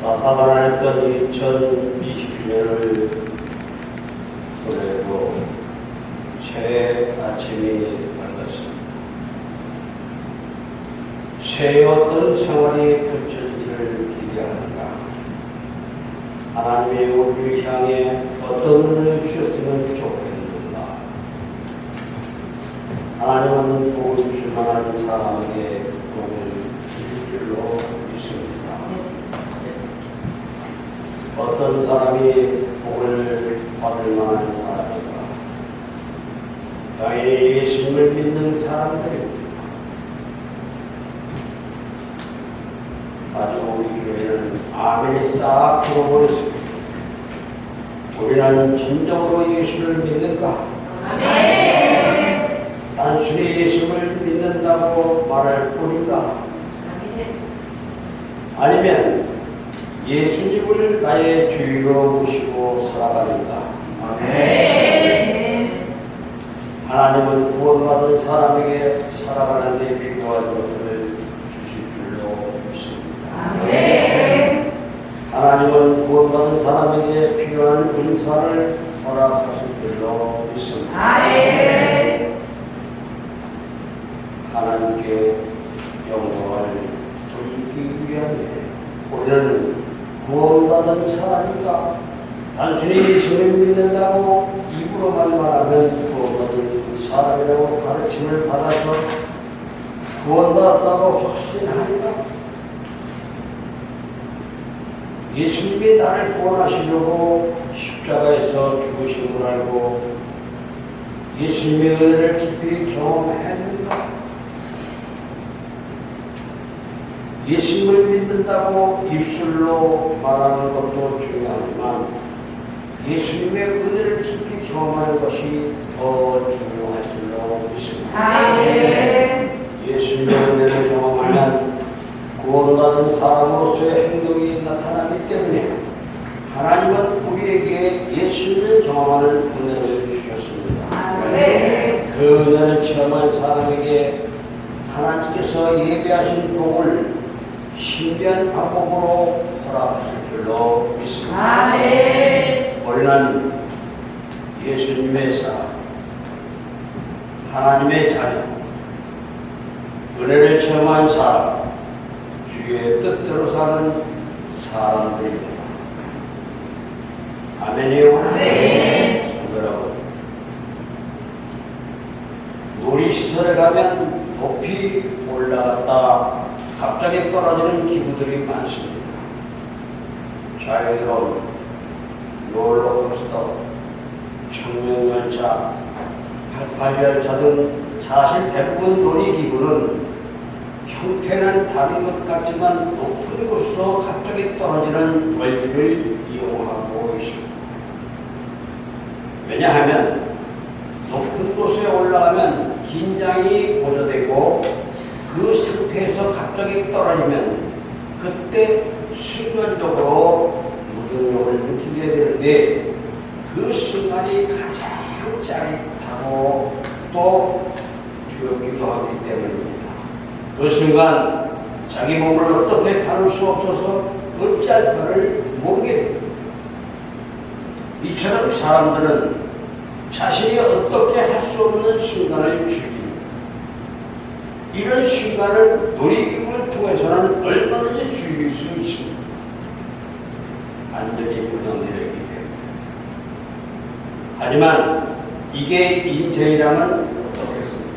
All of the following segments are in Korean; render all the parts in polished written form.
사사반했던 2029년을 보내고 새 아침이 밝았습니다. 새 어떤 생활이 펼쳐지기를 기대하는가? 하나님이 우리를 향해 어떤 은혜를 주셨으면 좋겠는가? 하나님은 복을 주실 만한 사람에게 복을 주실 줄로 믿습니다. 어떤 사람이 복을 받을 만한 사람인가? 당연히 예수님을 믿는 사람들입니다. 아주 우리 교회는 아멘이 싹 들어버렸습니다. 우리는 진정으로 예수를 믿는가? 아멘. 단순히 예수를 믿는다고 말할 뿐인가? 아니면 예수님을 나의 주인으로 모시고 살아가는가? 아멘. 하나님은 구원받은 사람에게 살아가는 데 필요한 것들을 주실 줄로 믿습니다. 아멘. 하나님은 구원받은 사람에게 필요한 은사를 허락하실 줄로 믿습니다. 아멘. 하나님께 영광을 돌리기 위하여 우리는 구원받은 사람인가? 단순히 예수를 믿는다고 입으로만 말하면 구원받은 사람이라고 가르침을 받아서 구원받았다고 확신하는가? 예수님이 나를 구원하시려고 십자가에서 죽으신 걸 알고 예수님의 은혜를 깊이 경험했는가? 예수님을 믿는다고 입술로 말하는 것도 중요하지만 예수님의 은혜를 깊이 경험하는 것이 더 중요할 줄로 믿습니다. 아멘. 예수님의 은혜를 경험하면 구원받은 사람으로서의 행동이 나타나기 때문에 하나님은 우리에게 예수님을 경험하는 은혜를 주셨습니다. 아멘. 그 은혜를 체험한 사람에게 하나님께서 예배하신 복을 신비한 방법으로 허락하실 줄로 믿습니다. 아멘. 우리는 예수님의 사랑, 하나님의 자녀, 은혜를 체험한 사람, 주의 뜻대로 사는 사람들입니다. 아멘이요. 아멘. 여러분, 놀이시설에 가면 높이 올라갔다 갑자기 떨어지는 기구들이 많습니다. 자유로운 롤러코스터, 청년열차, 88열차 등 사실 대부분 놀이기구는 형태는 다른 것 같지만 높은 곳으로 갑자기 떨어지는 원리를 이용하고 있습니다. 왜냐하면 높은 곳에 올라가면 긴장이 고조되고 그 상태에서 갑자기 떨어지면 그때 순간적으로 무중력을 느끼게 되는데 그 순간이 가장 짜릿하고 또 두렵기도 하기 때문입니다. 그 순간 자기 몸을 어떻게 다룰 수 없어서 어찌할 바를 모르게 됩니다. 이처럼 사람들은 자신이 어떻게 할 수 없는 순간을 즐깁니다. 이런 순간을 놀이기구를 통해서는 얼마든지 즐길 수 있습니다. 안전이 보장되어 있기 때문에. 하지만 이게 인생이라면 어떻겠습니까?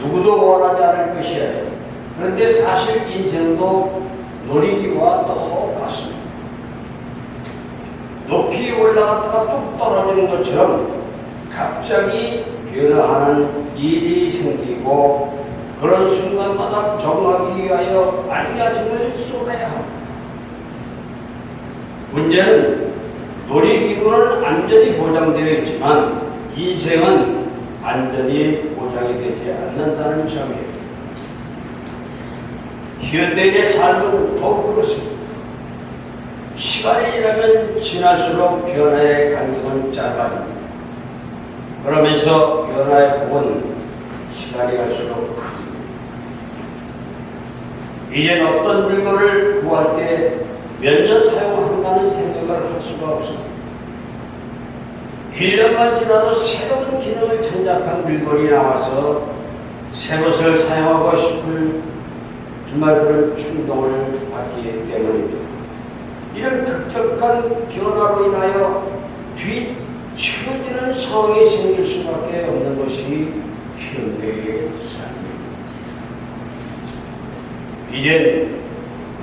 누구도 원하지 않을 것이에요. 그런데 사실 인생도 놀이기구와 똑같습니다. 높이 올라갔다가 뚝 떨어지는 것처럼 갑자기 변화하는 일이 생기고 그런 순간마다 적응하기 위하여 안가짐을 쏟아야 합니다. 문제는 놀이기구는 안전이 보장되어 있지만 인생은 안전이 보장이 되지 않는다는 점이에요. 현대인의 삶은 더욱 그렇습니다. 시간이 지나면 지날수록 변화의 간격은 짧아집니다. 그러면서 변화의 폭은 시간이 갈수록 커집니다. 이젠 어떤 물건을 구할 때 몇 년 사용한다는 생각을 할 수가 없습니다. 1년만 지나도 새로운 기능을 장착한 물건이 나와서 새 것을 사용하고 싶을 정말 그런 충동을 받기 때문입니다. 이런 급격한 변화로 인하여 뒤처지는 상황이 생길 수밖에 없는 것이 현대의 삶입니다. 이젠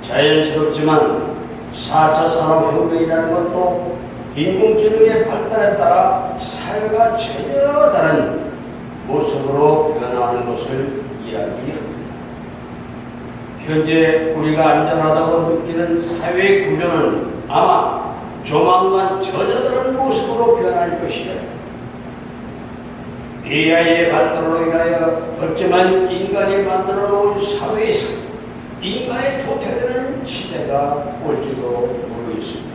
자연스럽지만 4차 산업혁명이라는 것도 인공지능의 발달에 따라 사회가 전혀 다른 모습으로 변화하는 것을 이야기합니다. 현재 우리가 안전하다고 느끼는 사회의 구조는 아마 조만간 전혀 다른 모습으로 변할 것이다. AI의 발달로 인하여 어쩌면 인간이 만들어 놓은 사회에서 인간이 도태되는 시대가 올지도 모르겠습니다.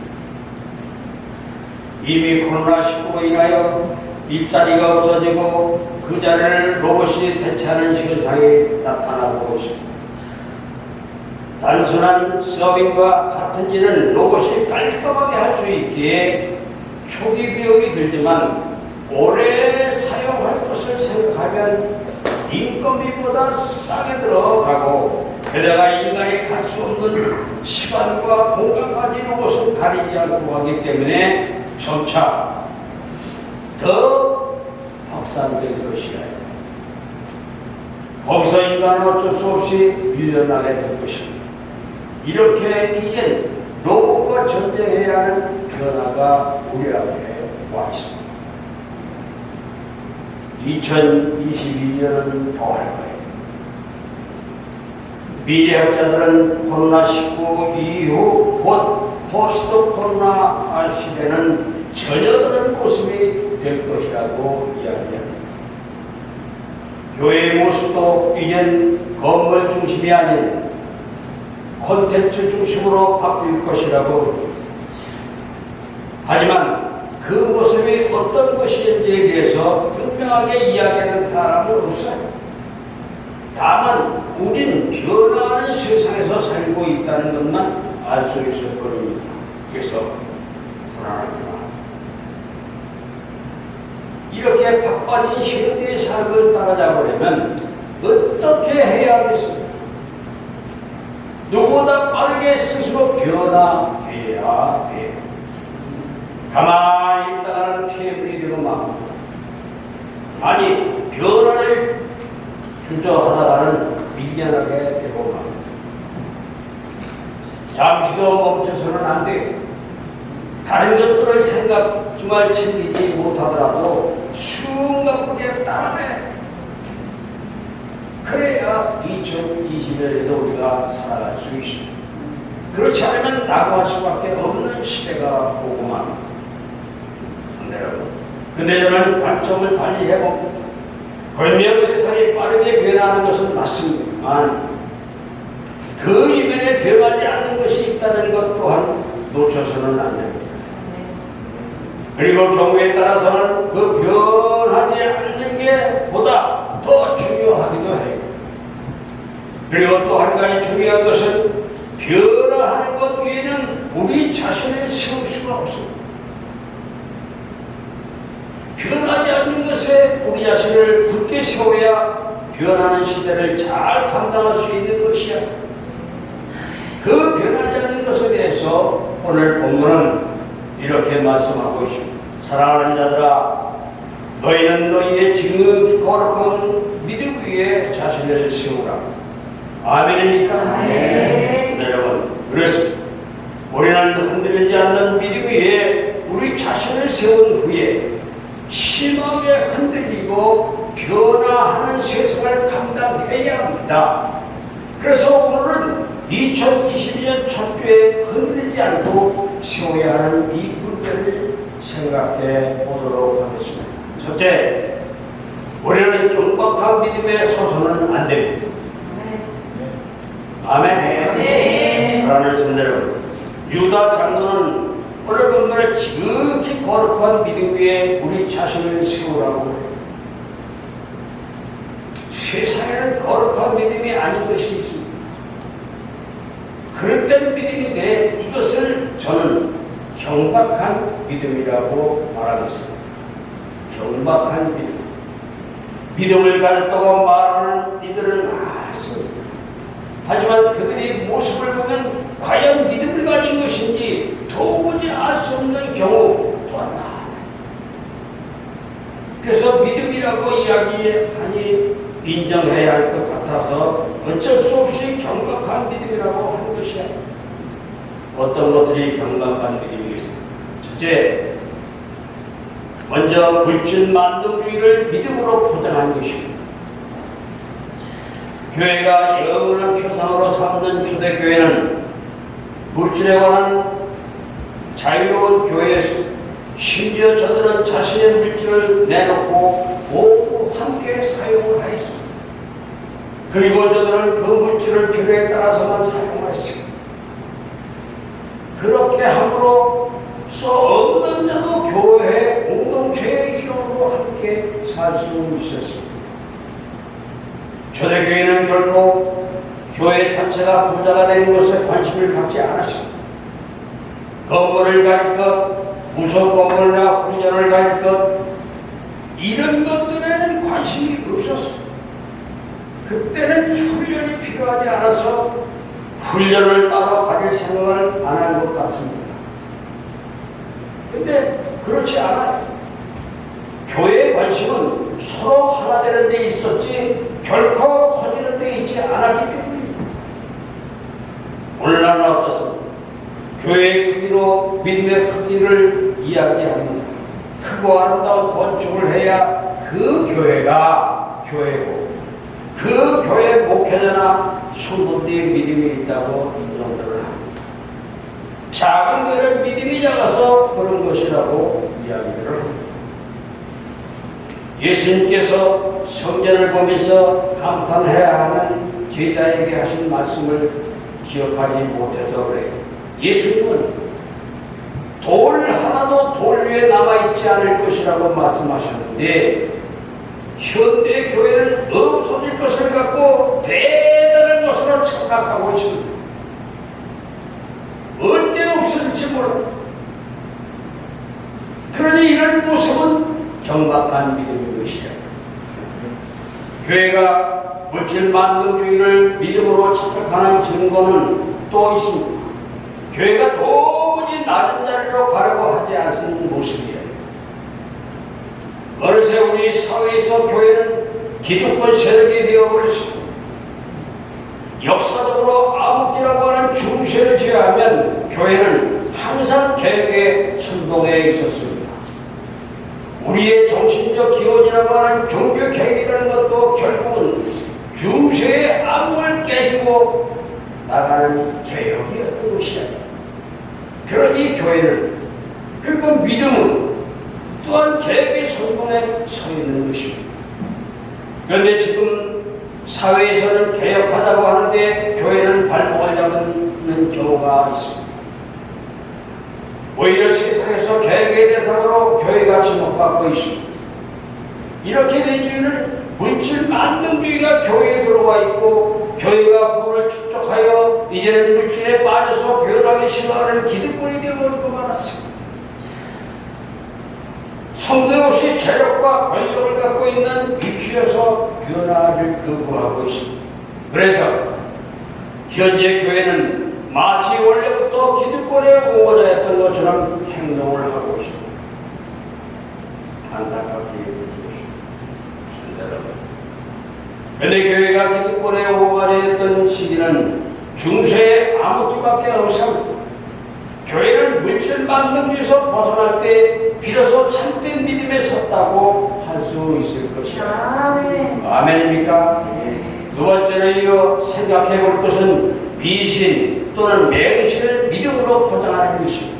이미 코로나19로 인하여 일자리가 없어지고 그 자리를 로봇이 대체하는 현상이 나타나고 있습니다. 단순한 서빙과 같은 일은 로봇이 깔끔하게 할 수 있기에 초기 비용이 들지만 오래 사용할 것을 생각하면 인건비보다 싸게 들어가고 게다가 인간이 갈 수 없는 시간과 공간까지 로봇은 가리지 않고 하기 때문에 점차 더 확산될 것이다. 거기서 인간은 어쩔 수 없이 밀려나게 될 것입니다. 이렇게 이젠 로봇과 전쟁해야 하는 변화가 우리 앞에 와 있습니다. 2022년은 더 할 거예요. 미래학자들은 코로나19 이후 곧 포스트 코로나 시대는 전혀 다른 모습이 될 것이라고 이야기합니다. 교회의 모습도 이젠 건물 중심이 아닌 콘텐츠 중심으로 바뀔 것이라고 합니다. 하지만 그 모습이 어떤 것인지에 대해서 분명하게 이야기하는 사람은 없어요. 다만 우리는 변화하는 세상에서 살고 있다는 것만 알 수 있을 겁니다. 그래서 불안하지 마. 이렇게 바빠진 현대의 삶을 따라잡으려면 어떻게 해야 하겠습니까? 누구보다 빠르게 스스로 변화돼야 돼요. 가만히 있다가는 테이블이 되고 맙니다. 아니 변화를 주저하다가는 미련하게 되고 맙니다. 잠시도 멈춰서는 안 돼요. 다른 것들을 정말 챙기지 못하더라도 숨가쁘게 따라가야 돼요. 그래야 2020년에도 우리가 살아갈 수 있습니다. 그렇지 않으면 낙오할 수밖에 없는 시대가 오고 맙니다. 근데 저는 관점을 달리 해봅니다. 분명 세상이 빠르게 변하는 것은 맞습니다만 그 이면에 변하지 않는 것이 있다는 것 또한 놓쳐서는 안 됩니다. 그리고 경우에 따라서는 그 변하지 않는 게 보다 더 중요하기도 해요. 그리고 또 한 가지 중요한 것은 변화하는 것 외에는 우리 자신을 세울 수가 없습니다. 변하지 않는 것에 우리 자신을 굳게 세워야 변하는 시대를 잘 감당할 수 있는 것이야. 그 변하지 않는 것에 대해서 오늘 본문은 이렇게 말씀하고 있습니다. 사랑하는 자들아, 너희는 너희의 지극히 거룩한 믿음 위에 자신을 세우라. 아멘입니까? 아멘. 여러분, 그렇습니다. 우리는 흔들리지 않는 믿음 위에 우리 자신을 세운 후에 심하게 흔들리고 변화하는 세상을 감당해야 합니다. 그래서 오늘은 2022년 첫 주에 흔들리지 않고 세워야 하는 이 문제를 생각해 보도록 하겠습니다. 첫째, 우리는 경박한 믿음에 서서는 안 됩니다. 아멘. 사랑하는 성도 여러분, 유다 장로는 오늘 본문에 지극히 거룩한 믿음 위에 우리 자신을 세우라고 해요. 세상에는 거룩한 믿음이 아닌 것이 있습니다. 그릇된 믿음인데 이것을 저는 경박한 믿음이라고 말하겠습니다. 경박한 믿음. 믿음을 가졌다고 말하는 이들은 많습니다. 하지만 그들의 모습을 보면 과연 믿음을 가진 것인지 도무지 알 수 없는 경우 또한 많아요. 그래서 믿음이라고 이야기하니 인정해야 할 것 같아서 어쩔 수 없이 경박한 믿음이라고 하는 것이야. 어떤 것들이 경박한 믿음이겠습니까? 첫째, 먼저 물질 만능주의를 믿음으로 포장한 것입니다. 교회가 영원한 표상으로 삼는 초대교회는 물질에 관한 자유로운 교회에서 심지어 저들은 자신의 물질을 내놓고 모두 함께 사용을 하였습니다. 그리고 저들은 그 물질을 필요에 따라서만 사용하였습니다. 그렇게 함으로써 어떤 자도 교회 공동체의 이름으로 함께 살 수 있었습니다. 초대교회는 결코 교회 자체가 부자가 되는 것에 관심을 갖지 않았습니다. 건물을 가질 것, 무속 건물이나 훈련을 가질 것, 이런 것들에는 관심이 없었습니다. 그때는 훈련이 필요하지 않아서 훈련을 따로 가질 생각을 안 한 것 같습니다. 근데 그렇지 않아요. 교회의 관심은 서로 하나 되는 데 있었지 결코 커지는 데 있지 않았기 때문입니다. 오늘날은 어떻습니까? 교회의 크기로 믿음의 크기를 이야기합니다. 크고 아름다운 건축을 해야 그 교회가 교회고 그 교회 목회자나 성도들의 믿음이 있다고 인정들을 합니다. 작은 교회는 믿음이 작아서 그런 것이라고 이야기를 합니다. 예수님께서 성전을 보면서 감탄해야 하는 제자에게 하신 말씀을 기억하지 못해서 그래요. 예수님은 돌 하나도 돌 위에 남아있지 않을 것이라고 말씀하셨는데 현대 교회는 없어질 것을 갖고 대단한 것으로 착각하고 있습니다. 언제 없어질지 몰라요. 그러니 이런 모습은 경박한 믿음인 것이죠. 교회가 물질 만능주의를 믿음으로 착각하는 증거는 또 있습니다. 교회가 도무지 낮은 자리로 가려고 하지 않는 모습이에요. 어느새 우리 사회에서 교회는 기득권 세력이 되어버렸습니다. 역사적으로 암흑기라고 하는 중세를 제외하면 교회는 항상 개혁의 선동에 있었습니다. 우리의 정신적 기원이라고 하는 종교 개혁이라는 것도 결국은 중세의 암흑을 깨지고 나가는 개혁이었던 것이야. 그러니 교회는 그리고 믿음은 또한 개혁의 선봉에 서 있는 것입니다. 그런데 지금 사회에서는 개혁하자고 하는데 교회는 발목을 잡는 경우가 있습니다. 오히려 세상에서 개혁의 대상으로 교회가 지목받고 있습니다. 이렇게 된 이유는 물질 만능주의가 교회에 들어와 있고 교회가 부를 축적하여 이제는 물질에 빠져서 변하기 싫어하는 기득권이 되어버리고 말았습니다. 성도 없이 재력과 권력을 갖고 있는 위치에서 변화를 거부하고 있습니다. 그래서 현재 교회는 마치 원래부터 기득권의 옹호자였던 것처럼 행동을 하고 있습니다. 안타깝게 얘기해 주십시오. 그런데 교회가 기득권의 옹호자였던 시기는 중세의 암흑기밖에 없습니다. 교회는 물질 만능에서 벗어날 때 비로소 참된 믿음에 섰다고 할 수 있을 것이다. 아멘입니까? 두 번째로 이어 생각해 볼 것은 미신 또는 맹신을 믿음으로 포장하는 것입니다.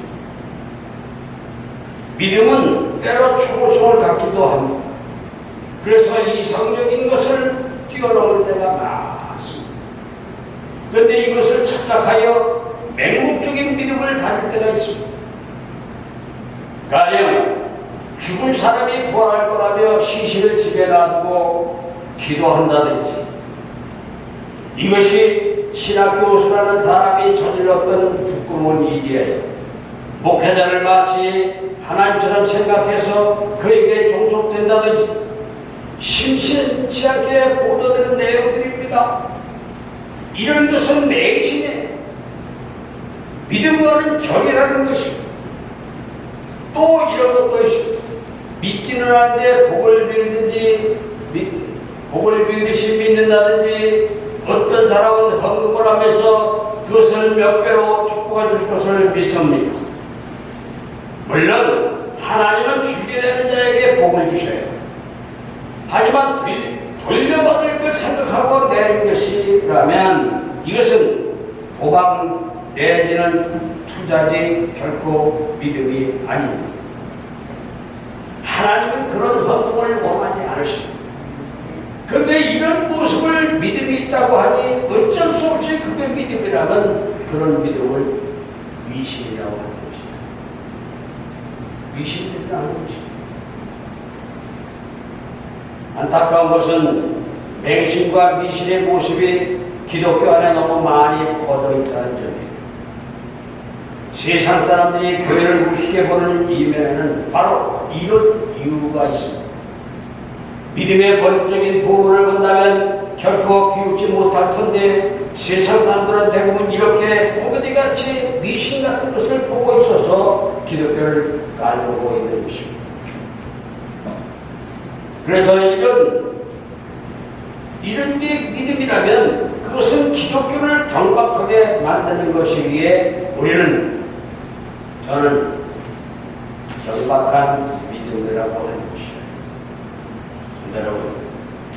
믿음은 때로 초고성을 갖기도 합니다. 그래서 이상적인 것을 뛰어넘을 때가 많습니다. 그런데 이것을 착각하여 맹목적인 믿음을 가질 때가 있습니다. 가령 죽은 사람이 부활할 거라며 시신을 집에 놔두고 기도한다든지 이것이 신학 교수라는 사람이 저질렀던 부끄러운 일이에요. 목회자를 마치 하나님처럼 생각해서 그에게 종속된다든지 심심치 않게 보도되는 내용들입니다. 이런 것은迷信이에요. 믿음과는 결이라는 것입니다. 또 이런 것도 있습니다. 믿기는 하는데 복을 빌듯이 믿는다든지, 어떤 사람은 헌금을 하면서 그것을 몇 배로 축복해 줄 것을 믿습니다. 물론 하나님은 주게 되는 자에게 복을 주셔요. 하지만 돌려받을 걸 생각하고 내는 것이라면 이것은 도박 내지는 투자지 결코 믿음이 아닙니다. 하나님은 그런 헌금을 원하지 않으십니다. 그런데 이런 모습을 믿음이 있다고 하니 어쩔 수 없이 그게 믿음이라면 그런 믿음을 미신이라고 하는 것입니다. 미신이라고 하는 것입니다. 안타까운 것은 맹신과 미신의 모습이 기독교 안에 너무 많이 퍼져 있다는 점이에요. 세상 사람들이 교회를 우습게 보는 이면에는 바로 이런 이유가 있습니다. 믿음의 본질적인 부분을 본다면 결코 비웃지 못할 텐데, 세상 사람들은 대부분 이렇게 코미디같이 미신 같은 것을 보고 있어서 기독교를 깔보고 있는 것입니다. 그래서 이런 게 믿음이라면 그것은 기독교를 경박하게 만드는 것이기에 저는 경박한 믿음이라고 하는 것이에요. 여러분,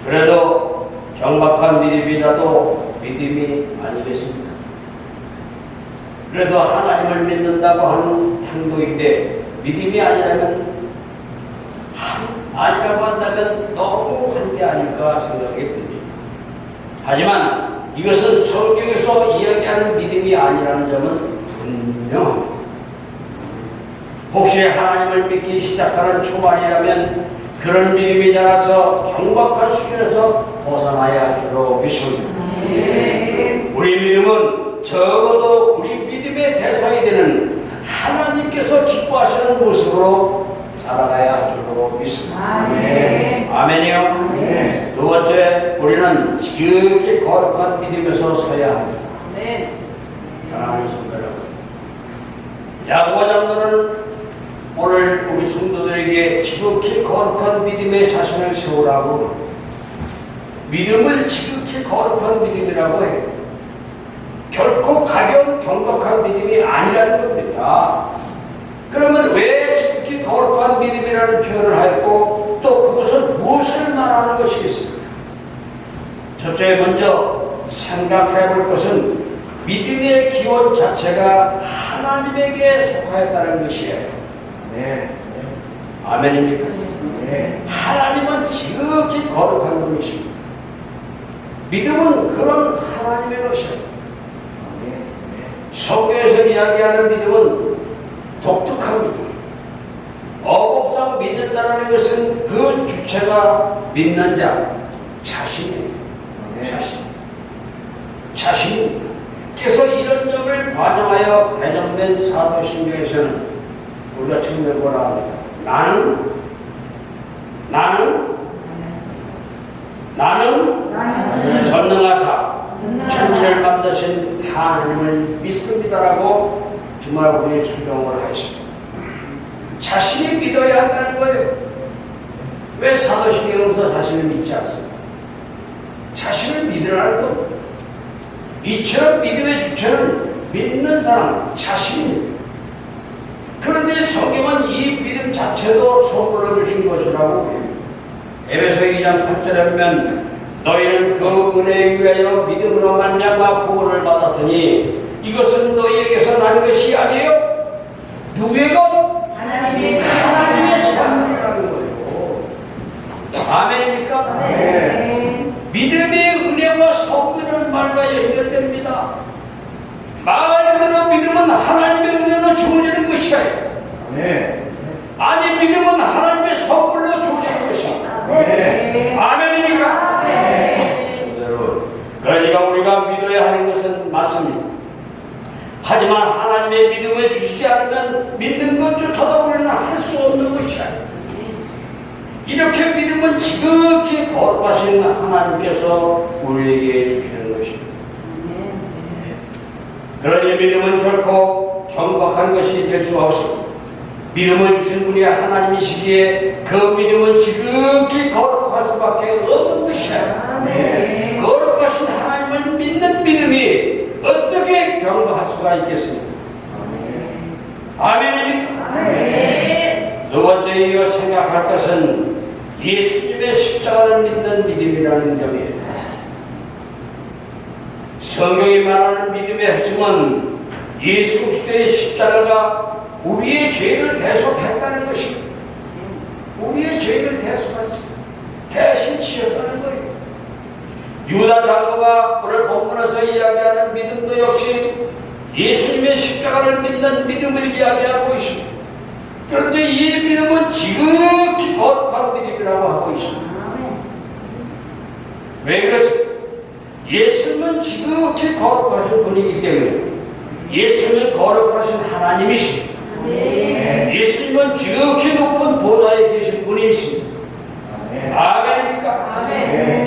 그래도 경박한 믿음이라도 믿음이 아니겠습니까? 그래도 하나님을 믿는다고 하는 행동인데 믿음이 아니라고 한다면 너무 한 게 아닐까 생각이 듭니다. 하지만 이것은 성경에서 이야기하는 믿음이 아니라는 점은 분명합니다. 혹시 하나님을 믿기 시작하는 초반이라면 그런 믿음이 자라서 경박한 수준에서 벗어나야 할 줄로 믿습니다. 우리 믿음은 적어도 우리 믿음의 대상이 되는 하나님께서 기뻐하시는 모습으로 자라가야 할 줄로 믿습니다. 아멘이요. 두 번째, 우리는 지극히 거룩한 믿음에서 서야 합니다. 사랑하는 성도 여러분, 야고보 장로는 오늘 우리 성도들에게 지극히 거룩한 믿음의 자신을 세우라고, 믿음을 지극히 거룩한 믿음이라고 해요. 결코 가벼운 경박한 믿음이 아니라는 겁니다. 그러면 왜 지극히 거룩한 믿음이라는 표현을 하였고 또 그것은 무엇을 말하는 것이겠습니까? 첫째, 먼저 생각해 볼 것은 믿음의 기원 자체가 하나님에게 속하였다는 것이에요. 아멘입니까? 하나님은 지극히 거룩한 분이십니다. 믿음은 그런 하나님의 것이에요. 성경에서 이야기하는 믿음은 독특합니다. 어법상 믿는다는 것은 그 주체가 믿는 자 자신입니다. 자신입니다. 그래서 이런 점을 반영하여 개정된 사도신경에서는 우리가 처음에 뭐라 합니까? 나는 전능하사 천지를 만드신 하나님을 믿습니다라고 정말 우리 수정을 하였습니다. 자신이 믿어야 한다는 거예요. 왜 사도신경에서 자신을 믿지 않습니까? 자신을 믿으라는 겁니다. 이처럼 믿음의 주체는 믿는 사람 자신입니다. 그런데 성경은 이 믿음 자체도 선물로 주신 것이라고 해요. 에베소 2장 8절에 보면 너희는 그 은혜에 의하여 믿음으로 말미암아 구원을 받았으니 이것은 너희에게서 나는 것이 아니에요. 누구의 것? 하나님의 선물이라는 거예요. 아멘입니까? 네. 믿음의 은혜와 선물은 말과 연결됩니다. 말 그대로 믿음은 하나님의 은혜로 주어지는 것이에요. 네. 아니 믿음은 하나님의 선물로 주어지는 것입니다. 네. 아멘입니까? 네. 여러분, 그러니까 우리가 믿어야 하는 것은 맞습니다. 하지만 하나님의 믿음을 주시지 않으면 믿는 것조차도 우리는 할 수 없는 것이야. 이렇게 믿음은 지극히 거룩하신 하나님께서 우리에게 주시는 것입니다. 그러니 믿음은 결코 경박한 것이 될 수가 없습니다. 믿음을 주신 분이 하나님이시기에 그 믿음은 지극히 거룩할 수밖에 없는 것이야. 거룩하신 하나님을 믿는 믿음이 어떻게 경박할 수가 있겠습니까? 아멘입니까? 두 번째 이어 생각할 것은 예수님의 십자가를 믿는 믿음이라는 점이에요. 성경이 말하는 믿음의 핵심은 예수 그리스도의 십자가가 우리의 죄를 대속했다는 것입니다. 우리의 죄를 대속하지 대신 지셨다는 거예요. 유다 장로가 오늘 본문에서 이야기하는 믿음도 역시 예수님의 십자가를 믿는 믿음을 이야기하고 있습니다. 그런데 이 믿음은 지극히 거룩한 믿음이라고 하고 있습니다. 왜 그렇습니까? 예수님은 지극히 거룩하신 분이기 때문에 예수님은 거룩하신 하나님이십니다. 예수님은 지극히 높은 보좌에 계신 분이십니다. 아멘입니까?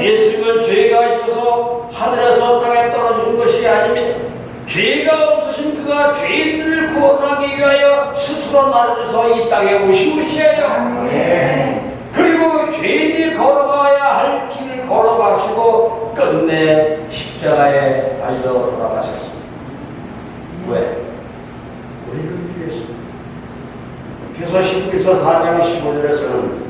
예수님은 죄가 있어서 하늘에서 땅에 떨어진 것이 아닙니다. 죄가 없으신 그가 죄인들을 구원하기 위하여 스스로 나를 이 땅에 오신 것이에요. 그리고 죄인이 걸어가야 할 길을 걸어가시고 끝내 십자가에 달려 돌아가셨습니다. 왜? 우리를 위해서. 그래서 히브리서 4장 15절에서는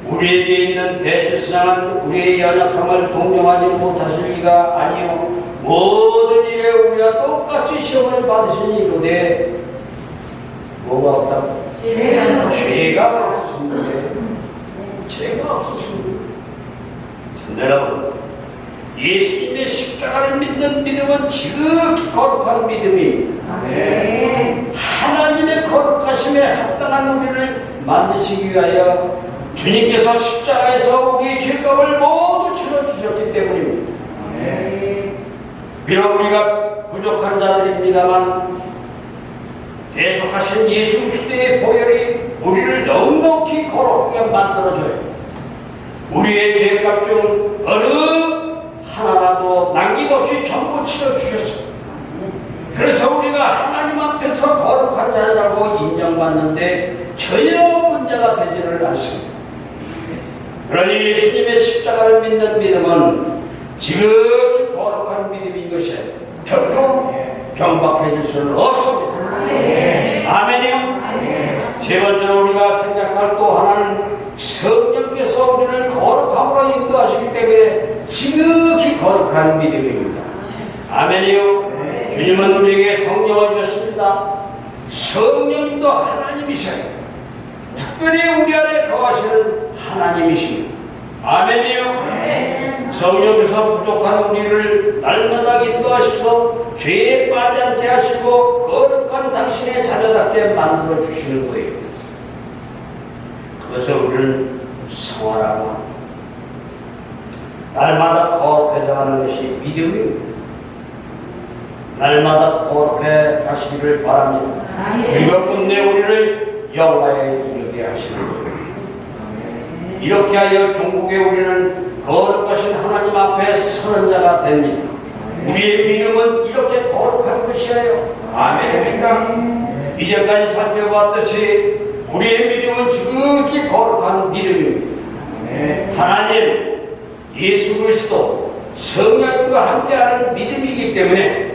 우리에게 있는 대제사장은 우리의 연약함을 동정하지 못하실 리가 아니요 모든 일에 우리와 똑같이 시험을 받으시니로되 뭐가 없다고? 죄가 없으신 분이에요. 죄가 없으신 분. 여러분, 예수님의 십자가를 믿는 믿음은 지극히 거룩한 믿음입니다. 하나님의 거룩하심에 합당한 우리를 만드시기 위하여 주님께서 십자가에서 우리의 죄값을 모두 치러주셨기 때문입니다. 비록 우리가 부족한 자들입니다만 대속하신 예수 그리스도의 보혈이 우리를 넉넉히 거룩하게 만들어줘요. 우리의 죄값 중 어느 하나라도 남김없이 전부 치러주셨어요. 그래서 우리가 하나님 앞에서 거룩한 자라고 인정받는데 전혀 문제가 되지를 않습니다. 그러니 예수님의 십자가를 믿는 믿음은 지극히 거룩한 믿음인 것이 결코 경박해질 수는 없습니다. 아멘이요. 세 번째로 우리가 생각할 또 하나는 성령께서 우리를 거룩함으로 인도하시기 때문에 지극히 거룩한 믿음입니다. 아멘이요. 주님은 우리에게 성령을 주셨습니다. 성령님도 하나님이세요. 특별히 우리 안에 거하시는 하나님이십니다. 아멘이요. 성령께서 부족한 우리를 날마다 인도하시고 죄에 빠지 않게 하시고 거룩한 당신의 자녀답게 만들어 주시는 거예요. 그것을 우리는 성화라고 합니다. 날마다 거룩해져가는 것이 믿음입니다. 날마다 거룩해 가시기를 바랍니다. 그리고 끝내 우리를 영화에 이르게 하시는 거예요. 이렇게 하여 종국에 우리는 거룩하신 하나님 앞에 서는 자가 됩니다. 우리의 믿음은 이렇게 거룩한 것이에요. 아멘입니까? 이제까지 살펴보았듯이 우리의 믿음은 지극히 거룩한 믿음입니다. 하나님, 예수 그리스도, 성령과 함께하는 믿음이기 때문에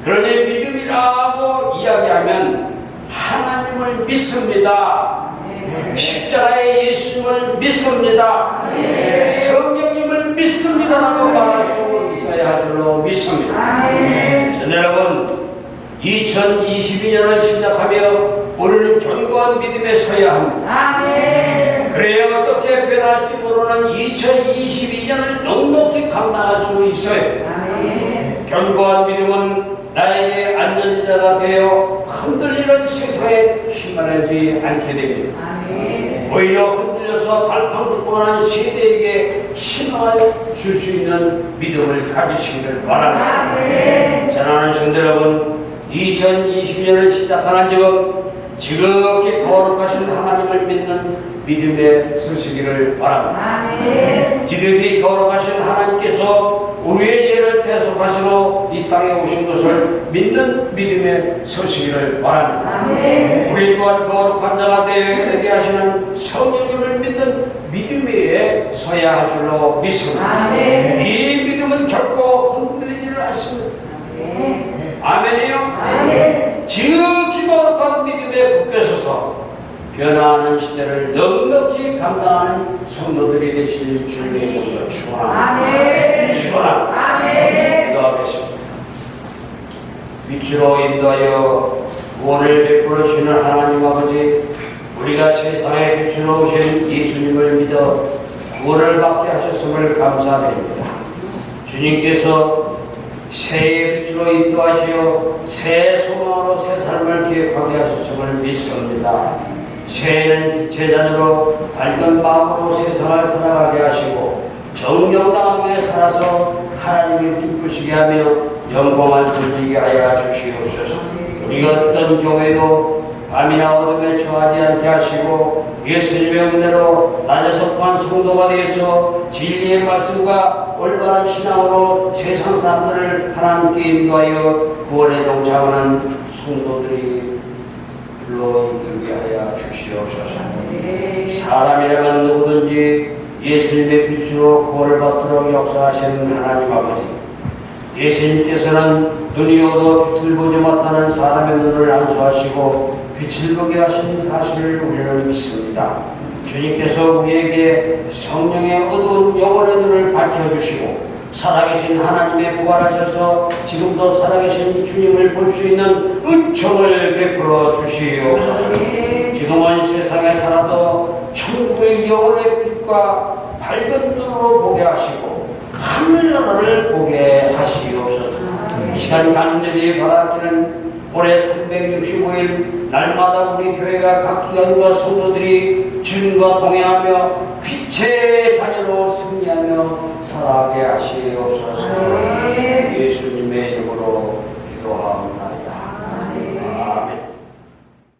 그러니 믿음이라고 이야기하면 하나님을 믿습니다. 십자가의 예수님을 믿습니다. 성령님을 믿습니다라고 말할 수 있어야 할 줄로 믿습니다. 여러분, 2022년을 시작하며 우리는 견고한 믿음에 서야 합니다. 그래야 어떻게 변할지 모르는 2022년을 넉넉히 감당할 수 있어요. 견고한 믿음은 나에게 안전지대가 되어 흔들리는 세상에 휘말리지 않게 됩니다. 오히려 흔들려서 갈팡질 뻔한 세대에게 희망을 줄 수 있는 믿음을 가지시기를 바랍니다. 사랑하는 성도 여러분, 2020년을 시작하는 지극히 거룩하신 하나님을 믿는 믿음에 서시기를 바랍니다. 지극히 거룩하신 하나님께서 우리의 죄를 대속하시러 이 땅에 오신 것을 믿는 믿음에 서시기를 바랍니다. 우리 또한 거룩한 자가 되게 하시는 성령님을 믿는 믿음에 서야 할 줄로 믿습니다. 이 믿음은 결코 흔들리지를 않습니다. 아멘이요? 지극히 거룩한 믿음에 굳게 서서 변화하는 시대를 넉넉히 감당하는 성도들이 되실 주님의 이름으로 축원합니다. 축원합니다. 기도하겠습니다. 빛으로 인도하여 구원을 베풀어 주시는 하나님 아버지, 우리가 세상에 빛으로 오신 예수님을 믿어 구원을 받게 하셨음을 감사드립니다. 주님께서 새의 빛으로 인도하시어 새 소망으로 새 삶을 기획하게 하셨음을 믿습니다. 새해는 빛의 자녀로 밝은 마음으로 세상을 살아가게 하시고 정령당하게 살아서 하나님을 기쁘시게 하며 영광을 돌리게 하여 주시옵소서. 우리가 어떤 교회도 밤이나 어둠에 처하지 않게 하시고 예수님의 은혜로 낮에서 구한 성도가 되어서 진리의 말씀과 올바른 신앙으로 세상 사람들을 하나님께 인도하여 구원에 동참하는 성도들이 불러 이끌게 하여 주시옵소서. 사람이라면 누구든지 예수님의 빛으로 구원을 받도록 역사하시는 하나님 아버지, 예수님께서는 눈이 어두워 빛을 보지 못하는 사람의 눈을 안수하시고 빛을 보게 하신 사실을 우리는 믿습니다. 주님께서 우리에게 성령의 어두운 영혼의 눈을 밝혀주시고 살아계신 하나님의 부활하셔서 지금도 살아계신 주님을 볼 수 있는 은총을 베풀어 주시옵소서. 지금은 세상에 살아도 천국의 영혼의 빛과 밝은 눈으로 보게 하시고 하늘나라를 보게 하시옵소서. 이 시간 간절히 바라기는 올해 365일 날마다 우리 교회가 각 기관과 성도들이 주님과 동행하며 빛의 자녀로 승리하며 살아가게 하시옵소서. 예수님의 이름으로 기도합니다.